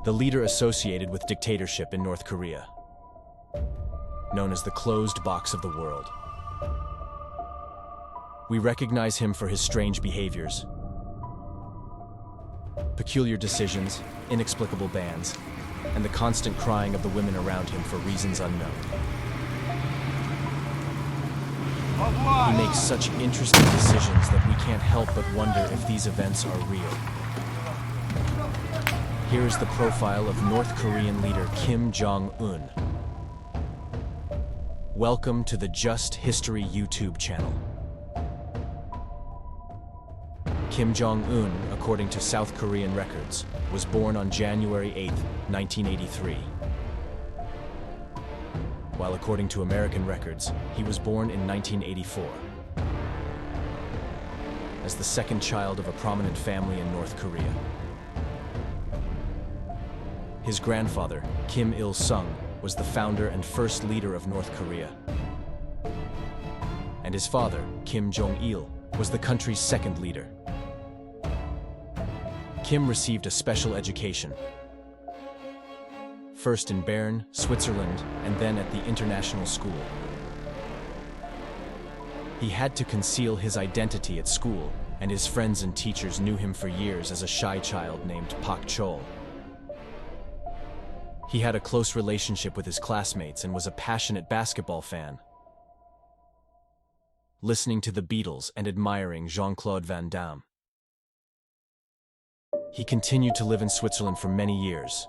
the leader associated with dictatorship in North Korea, known as the closed box of the world. We recognize him for his strange behaviors, peculiar decisions, inexplicable bans, and the constant crying of the women around him for reasons unknown. He makes such interesting decisions that we can't help but wonder if these events are real. Here is the profile of North Korean leader Kim Jong-un. Welcome to the Just History YouTube channel. Kim Jong-un, according to South Korean records, was born on January 8, 1983. While according to American records, he was born in 1984. As the second child of a prominent family in North Korea. His grandfather, Kim Il-sung, was the founder and first leader of North Korea. And his father, Kim Jong-il, was the country's second leader. Kim received a special education, first in Bern, Switzerland, and then at the international school. He had to conceal his identity at school, and his friends and teachers knew him for years as a shy child named Pak Chol. He had a close relationship with his classmates and was a passionate basketball fan, listening to the Beatles and admiring Jean-Claude Van Damme. He continued to live in Switzerland for many years.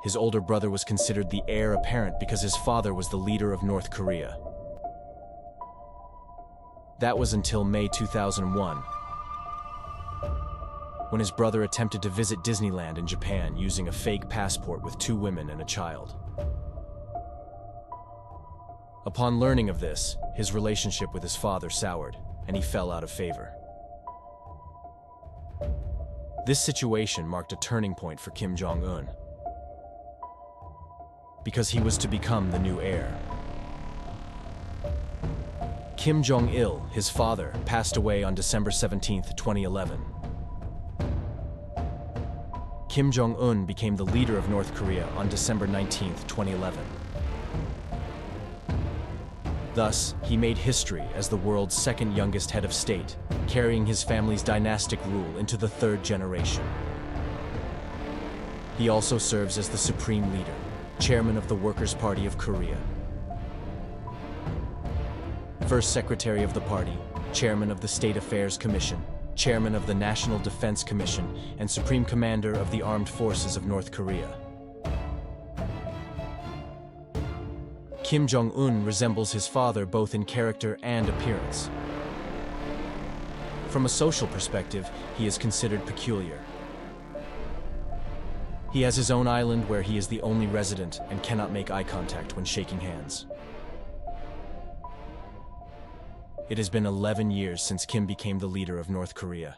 His older brother was considered the heir apparent because his father was the leader of North Korea. That was until May 2001, when his brother attempted to visit Disneyland in Japan using a fake passport with 2 women and a child. Upon learning of this, his relationship with his father soured, and he fell out of favor. This situation marked a turning point for Kim Jong-un, because he was to become the new heir. Kim Jong-il, his father, passed away on December 17, 2011. Kim Jong-un became the leader of North Korea on December 19, 2011. Thus, he made history as the world's second youngest head of state, carrying his family's dynastic rule into the 3rd generation. He also serves as the supreme leader, chairman of the Workers' Party of Korea, first secretary of the party, chairman of the State Affairs Commission, chairman of the National Defense Commission, and supreme commander of the Armed Forces of North Korea. Kim Jong-un resembles his father both in character and appearance. From a social perspective, he is considered peculiar. He has his own island where he is the only resident and cannot make eye contact when shaking hands. It has been 11 years since Kim became the leader of North Korea.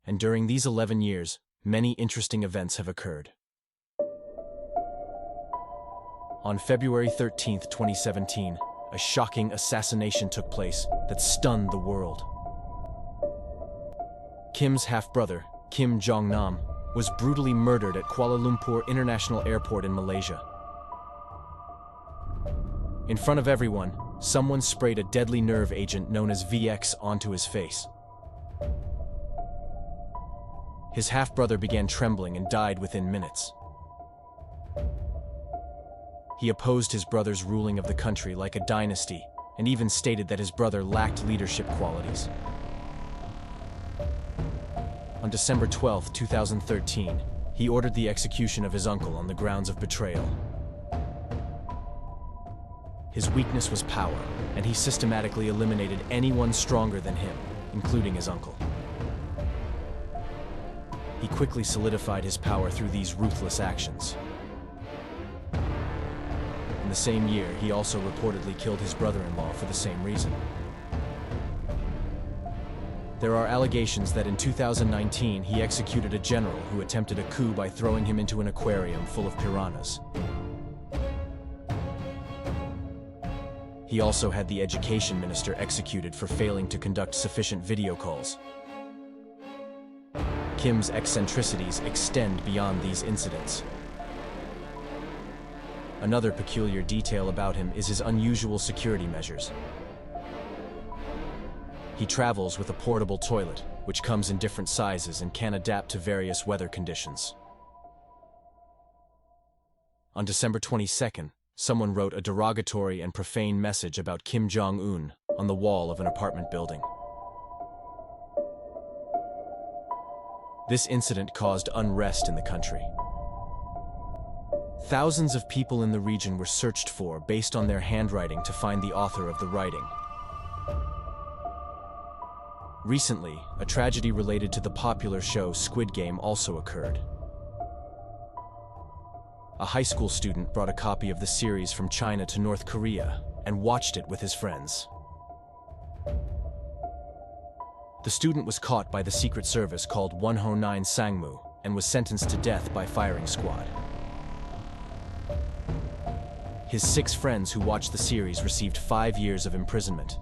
And during these 11 years, many interesting events have occurred. On February 13, 2017, a shocking assassination took place that stunned the world. Kim's half-brother, Kim Jong-nam, was brutally murdered at Kuala Lumpur International Airport in Malaysia. In front of everyone, someone sprayed a deadly nerve agent known as VX onto his face. His half-brother began trembling and died within minutes. He opposed his brother's ruling of the country like a dynasty, and even stated that his brother lacked leadership qualities. On December 12, 2013, he ordered the execution of his uncle on the grounds of betrayal. His weakness was power, and he systematically eliminated anyone stronger than him, including his uncle. He quickly solidified his power through these ruthless actions. In the same year, he also reportedly killed his brother-in-law for the same reason. There are allegations that in 2019 he executed a general who attempted a coup by throwing him into an aquarium full of piranhas. He also had the education minister executed for failing to conduct sufficient video calls. Kim's eccentricities extend beyond these incidents. Another peculiar detail about him is his unusual security measures. He travels with a portable toilet, which comes in different sizes and can adapt to various weather conditions. On December 22nd, someone wrote a derogatory and profane message about Kim Jong-un on the wall of an apartment building. This incident caused unrest in the country. Thousands of people in the region were searched for based on their handwriting to find the author of the writing. Recently, a tragedy related to the popular show Squid Game also occurred. A high school student brought a copy of the series from China to North Korea and watched it with his friends. The student was caught by the secret service called 109 Sangmu and was sentenced to death by firing squad. His 6 friends who watched the series received 5 years of imprisonment.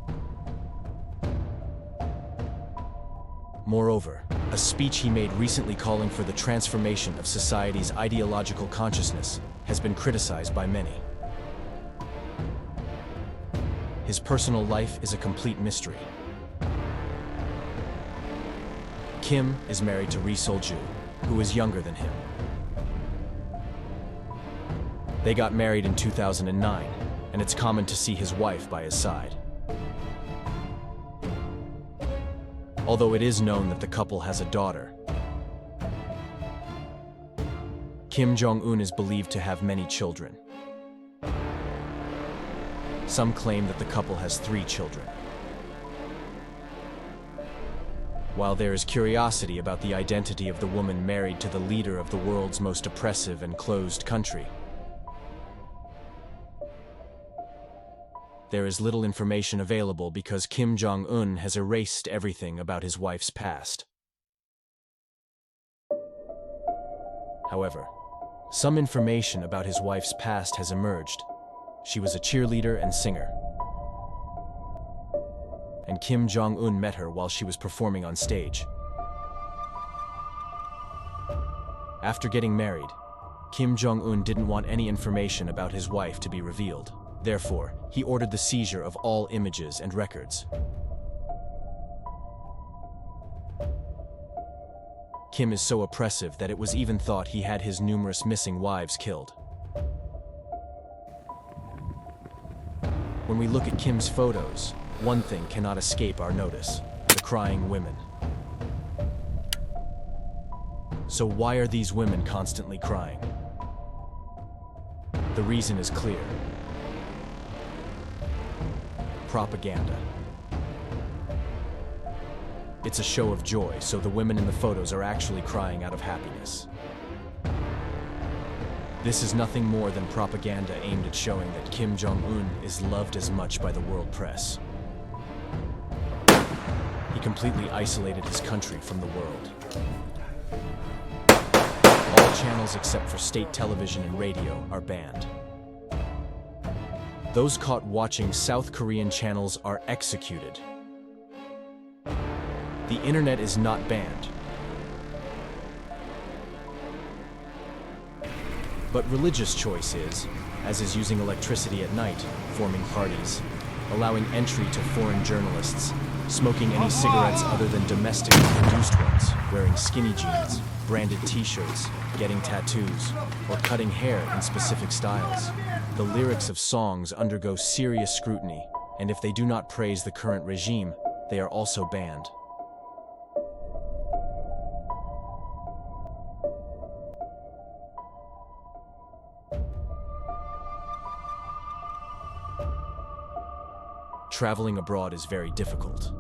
Moreover, a speech he made recently calling for the transformation of society's ideological consciousness has been criticized by many. His personal life is a complete mystery. Kim is married to Ri Sol-ju, who is younger than him. They got married in 2009, and it's common to see his wife by his side. Although it is known that the couple has a daughter. Kim Jong-un is believed to have many children. Some claim that the couple has 3 children. While there is curiosity about the identity of the woman married to the leader of the world's most oppressive and closed country, there is little information available because Kim Jong-un has erased everything about his wife's past. However, some information about his wife's past has emerged. She was a cheerleader and singer. And Kim Jong-un met her while she was performing on stage. After getting married, Kim Jong-un didn't want any information about his wife to be revealed. Therefore, he ordered the seizure of all images and records. Kim is so oppressive that it was even thought he had his numerous missing wives killed. When we look at Kim's photos, one thing cannot escape our notice: the crying women. So why are these women constantly crying? The reason is clear. Propaganda. It's a show of joy, so the women in the photos are actually crying out of happiness. This is nothing more than propaganda aimed at showing that Kim Jong-un is loved as much by the world press. He completely isolated his country from the world. All channels except for state television and radio are banned. Those caught watching South Korean channels are executed. The internet is not banned. But religious choice is, as is using electricity at night, forming parties, allowing entry to foreign journalists, smoking any cigarettes other than domestically produced ones, wearing skinny jeans, branded t-shirts, getting tattoos, or cutting hair in specific styles. The lyrics of songs undergo serious scrutiny, and if they do not praise the current regime, they are also banned. Traveling abroad is very difficult.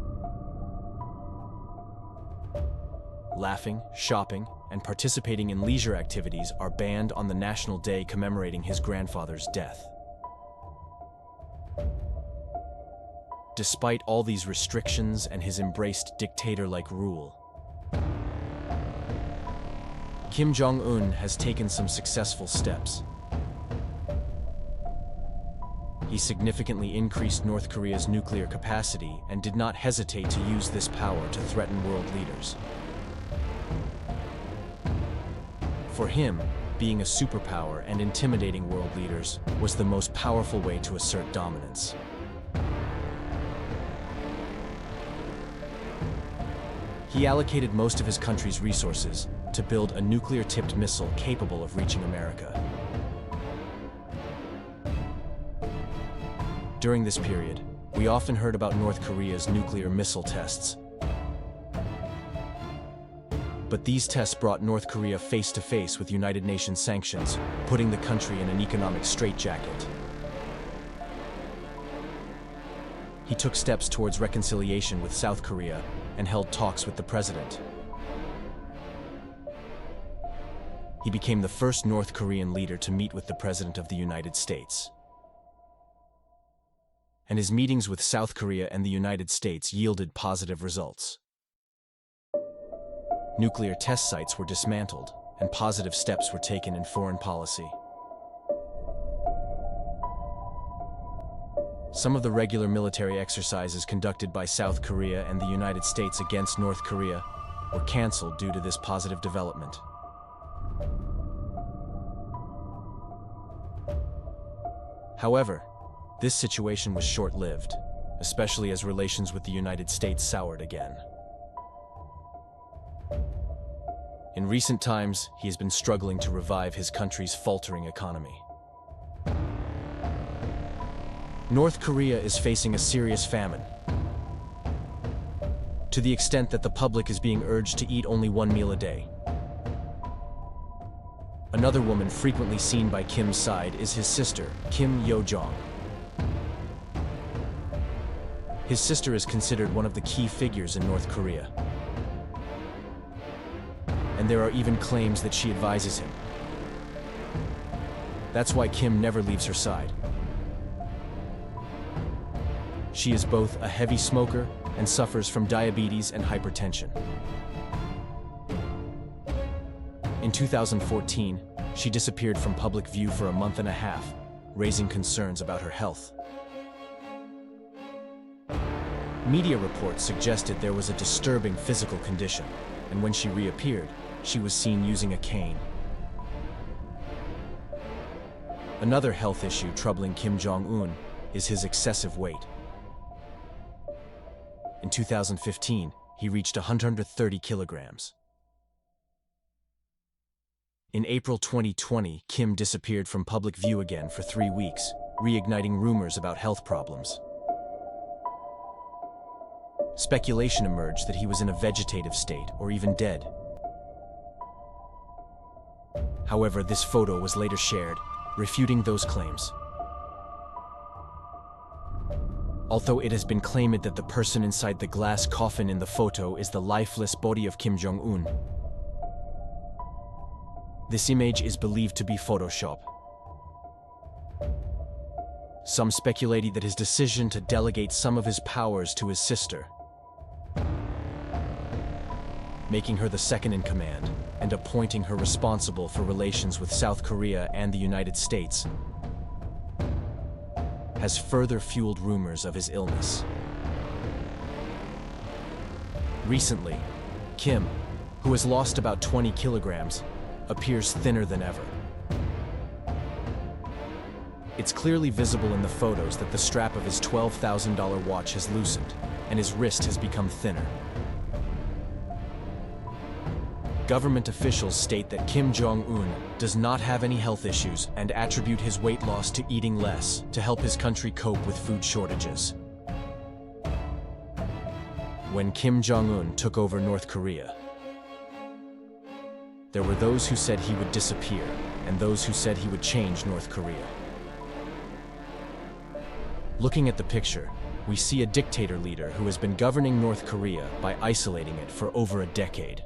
Laughing, shopping, and participating in leisure activities are banned on the national day commemorating his grandfather's death. Despite all these restrictions and his embraced dictator-like rule, Kim Jong-un has taken some successful steps. He significantly increased North Korea's nuclear capacity and did not hesitate to use this power to threaten world leaders. For him, being a superpower and intimidating world leaders was the most powerful way to assert dominance. He allocated most of his country's resources to build a nuclear-tipped missile capable of reaching America. During this period, we often heard about North Korea's nuclear missile tests. But these tests brought North Korea face-to-face with United Nations sanctions, putting the country in an economic straitjacket. He took steps towards reconciliation with South Korea and held talks with the president. He became the first North Korean leader to meet with the President of the United States. And his meetings with South Korea and the United States yielded positive results. Nuclear test sites were dismantled, and positive steps were taken in foreign policy. Some of the regular military exercises conducted by South Korea and the United States against North Korea were canceled due to this positive development. However, this situation was short-lived, especially as relations with the United States soured again. In recent times, he has been struggling to revive his country's faltering economy. North Korea is facing a serious famine, to the extent that the public is being urged to eat only one meal a day. Another woman frequently seen by Kim's side is his sister, Kim Yo-jong. His sister is considered one of the key figures in North Korea. And there are even claims that she advises him. That's why Kim never leaves her side. She is both a heavy smoker and suffers from diabetes and hypertension. In 2014, she disappeared from public view for a month and a half, raising concerns about her health. Media reports suggested there was a disturbing physical condition, and when she reappeared, she was seen using a cane. Another health issue troubling Kim Jong-un is his excessive weight. In 2015, he reached 130 kilograms. In April 2020, Kim disappeared from public view again for 3 weeks, reigniting rumors about health problems. Speculation emerged that he was in a vegetative state or even dead. However, this photo was later shared, refuting those claims. Although it has been claimed that the person inside the glass coffin in the photo is the lifeless body of Kim Jong-un, this image is believed to be Photoshop. Some speculated that his decision to delegate some of his powers to his sister, making her the second in command, and appointing her responsible for relations with South Korea and the United States, has further fueled rumors of his illness. Recently, Kim, who has lost about 20 kilograms, appears thinner than ever. It's clearly visible in the photos that the strap of his $12,000 watch has loosened, and his wrist has become thinner. Government officials state that Kim Jong-un does not have any health issues and attribute his weight loss to eating less to help his country cope with food shortages. When Kim Jong-un took over North Korea, there were those who said he would disappear and those who said he would change North Korea. Looking at the picture, we see a dictator leader who has been governing North Korea by isolating it for over a decade.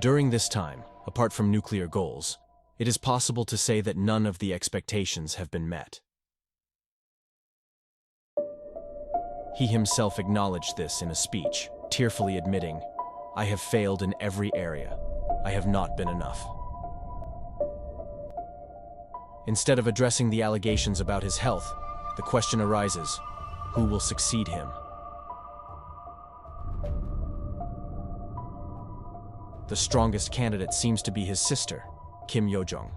During this time, apart from nuclear goals, it is possible to say that none of the expectations have been met. He himself acknowledged this in a speech, tearfully admitting, "I have failed in every area. I have not been enough." Instead of addressing the allegations about his health, the question arises, who will succeed him? The strongest candidate seems to be his sister, Kim Yo-jong.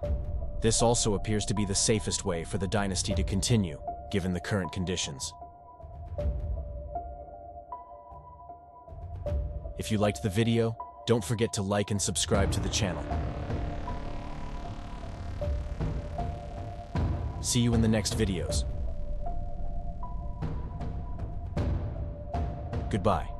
This also appears to be the safest way for the dynasty to continue, given the current conditions. If you liked the video, don't forget to like and subscribe to the channel. See you in the next videos. Goodbye.